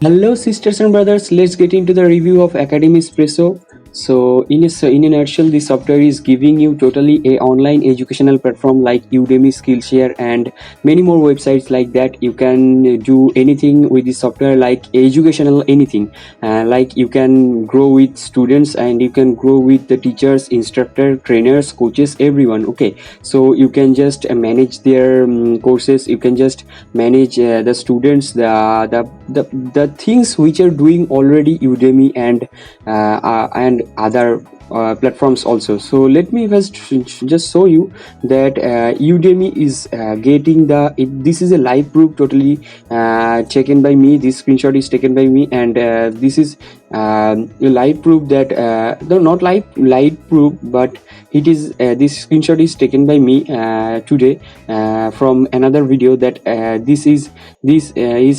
Hello, sisters and brothers. Let's get into the review of Academy Espresso. In a nutshell, this software is giving you totally a online educational platform like Udemy, Skillshare, and many more websites like that. You can do anything with this software, like educational anything. Like you can grow with students and you can grow with the teachers, instructor, trainers, coaches, everyone. Okay, so you can just manage their courses. You can just manage the students, the things which are doing already Udemy and other platforms also. So let me just show you that Udemy is getting this is a live proof totally taken by me. This screenshot is taken by me, and this is a live proof that no, not live proof, but it is this screenshot is taken by me today from another video that this is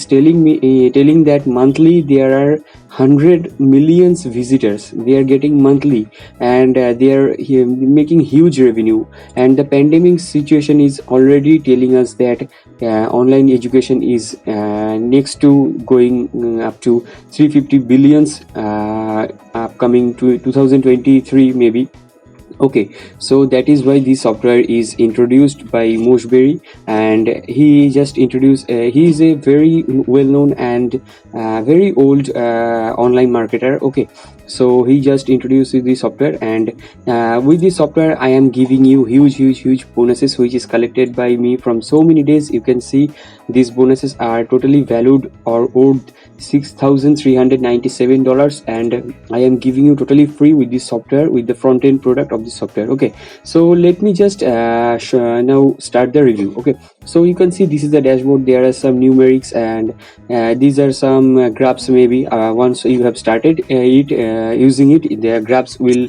telling that monthly there are 100 millions visitors they are getting monthly, and they are making huge revenue. And the pandemic situation is already telling us that online education is next to going up to 350 billions upcoming to 2023 maybe. Okay, so that is why this software is introduced by Moshberry, and he just introduced he is a very well known and very old online marketer. Okay, so he just introduced this software, and with this software I am giving you huge bonuses which is collected by me from so many days. You can see these bonuses are totally valued or worth $6,397, and I am giving you totally free with this software, with the front end product of this software. Okay, so let me just now start the review. Okay, so you can see this is the dashboard. There are some numerics, and these are some graphs. Maybe once you have started using it, the graphs will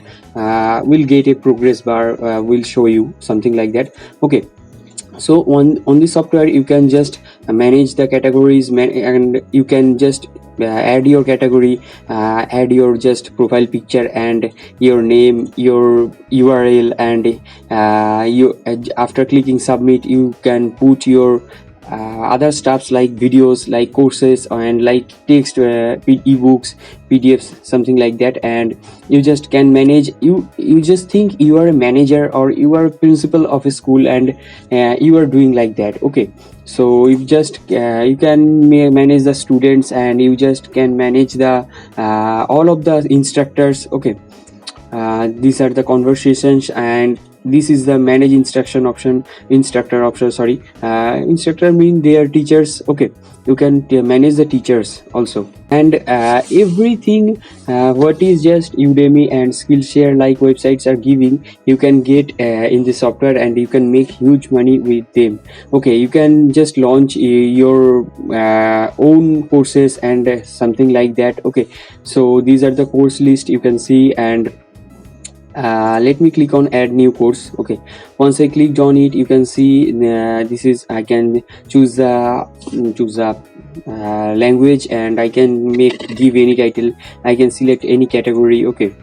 get a progress bar, will show you something like that. Okay, so on the software you can just manage the categories, and you can just add your category, add your just profile picture and your name, your URL, and you after clicking submit you can put your other stuffs like videos, like courses, and like text, ebooks, PDFs, something like that. And you just can manage, you just think you are a manager or you are a principal of a school, and you are doing like that. Okay, so you just you can manage the students, and you just can manage the all of the instructors. Okay, these are the conversations, and this is the manage instruction option, instructor option, sorry, instructor mean they are teachers. Okay, you can manage the teachers also, and everything what is just Udemy and Skillshare like websites are giving, you can get in the software, and you can make huge money with them. Okay, you can just launch your own courses and something like that. Okay, so these are the course list you can see, and let me click on add new course. Okay, once I clicked on it, you can see this is, I can choose the language, and I can give any title. I can select any category. Okay,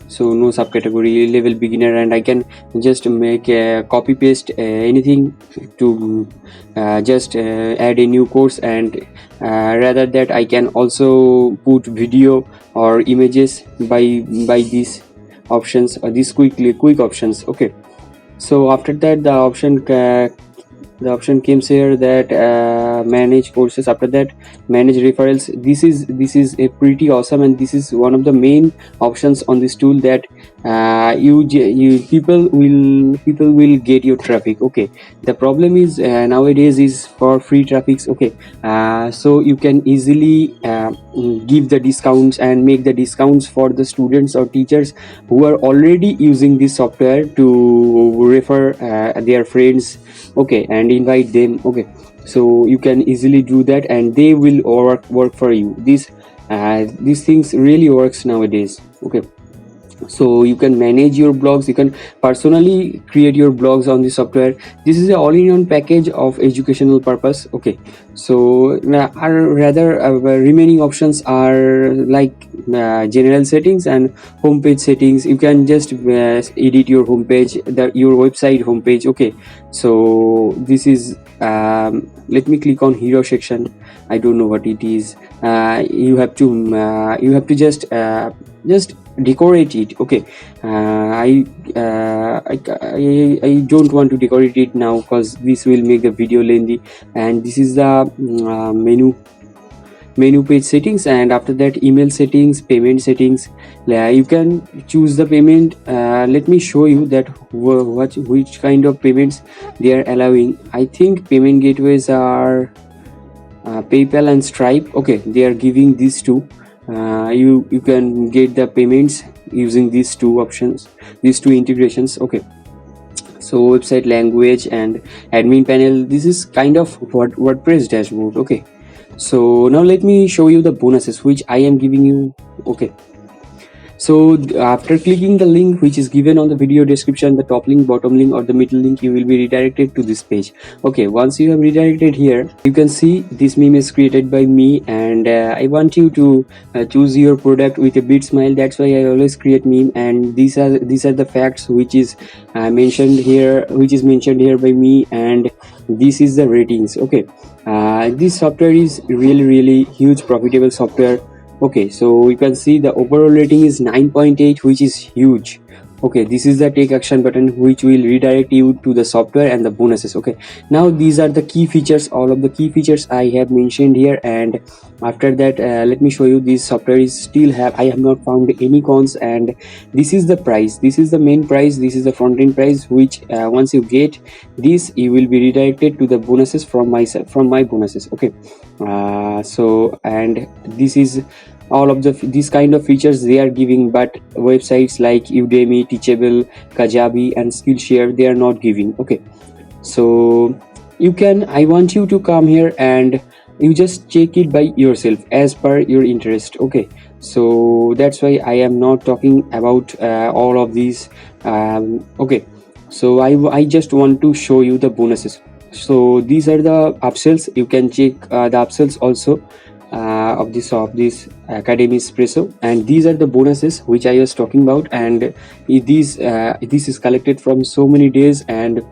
so no subcategory, level beginner, and I can just make a copy paste anything to just add a new course. And rather that I can also put video or images by these options, or these quick options. Okay, so after that the option comes here that manage courses. After that, manage referrals. This is a pretty awesome, and this is one of the main options on this tool, that people will get your traffic. Okay, the problem is nowadays is for free traffics. Okay, so you can easily give the discounts and make the discounts for the students or teachers who are already using this software to refer their friends. Okay, and invite them. Okay, so you can easily do that, and they will work for you. These things really works nowadays. Okay, so you can manage your blogs, you can personally create your blogs on the software. This is a all-in-one package of educational purpose. Okay, so are rather remaining options are like general settings and homepage settings. You can just edit your homepage, your website homepage. Okay, so this is let me click on hero section. I don't know what it is. You have to just decorate it. Okay, I don't want to decorate it now because this will make the video lengthy. And this is the menu page settings, and after that email settings, payment settings. You can choose the payment. Let me show you that which kind of payments they are allowing. I think payment gateways are PayPal and Stripe. Okay, they are giving these two. You can get the payments using these two options, these two integrations. Okay, so website language and admin panel. This is kind of WordPress dashboard. Okay, so now let me show you the bonuses which I am giving you. Okay, so after clicking the link which is given on the video description, the top link, bottom link or the middle link, you will be redirected to this page. Okay, once you have redirected here, you can see this meme is created by me, and I want you to choose your product with a big smile. That's why I always create meme, and these are the facts which is mentioned here by me, and this is the ratings. Okay, this software is really huge profitable software. Okay, so you can see the overall rating is 9.8, which is huge. Okay, this is the take action button which will redirect you to the software and the bonuses. Okay, now these are the key features, all of the key features I have mentioned here, and after that let me show you. This software is I have not found any cons, and this is the price, this is the main price, this is the front end price, which once you get this, you will be redirected to the bonuses from my bonuses. Okay, so and this is all of these kind of features they are giving, but websites like Udemy, Teachable, Kajabi and Skillshare, they are not giving. Okay, so I want you to come here and you just check it by yourself as per your interest. Okay, so that's why I am not talking about all of these. Okay, so I just want to show you the bonuses. So these are the upsells. You can check the upsells also of this Academy Espresso, and these are the bonuses which I was talking about, and this is collected from so many days, and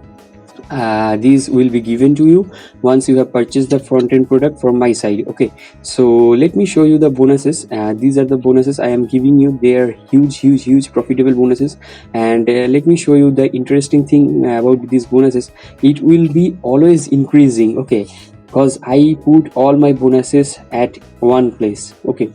these will be given to you once you have purchased the front end product from my side. Okay, so let me show you the bonuses. These are the bonuses I am giving you. They are huge profitable bonuses, and let me show you the interesting thing about these bonuses. It will be always increasing. Okay, because I put all my bonuses at one place. Okay,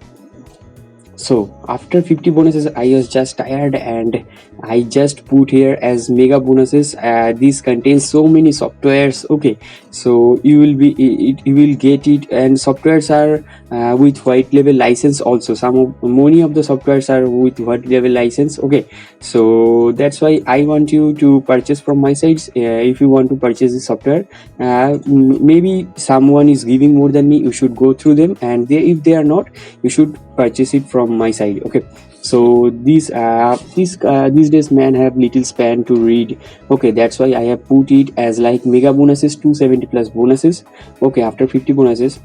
so after 50 bonuses I was just tired, and I just put here as mega bonuses. This contains so many softwares. Okay, so you will get it, and softwares are with white label license also. Many of the softwares are with white label license. Okay, so that's why I want you to purchase from my sites. If you want to purchase this software, maybe someone is giving more than me, you should go through them, and if they are not, you should purchase it from my side. Okay, so these days man have little span to read. Okay, that's why I have put it as like mega bonuses, 270 plus bonuses. Okay, after 50 bonuses,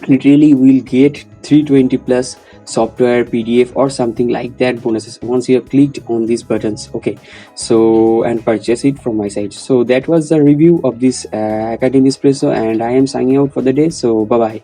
literally we'll get 320 plus software, PDF or something like that bonuses once you have clicked on these buttons. Okay, so and purchase it from my site. So that was the review of this Academy Espresso, and I am signing out for the day. So bye bye.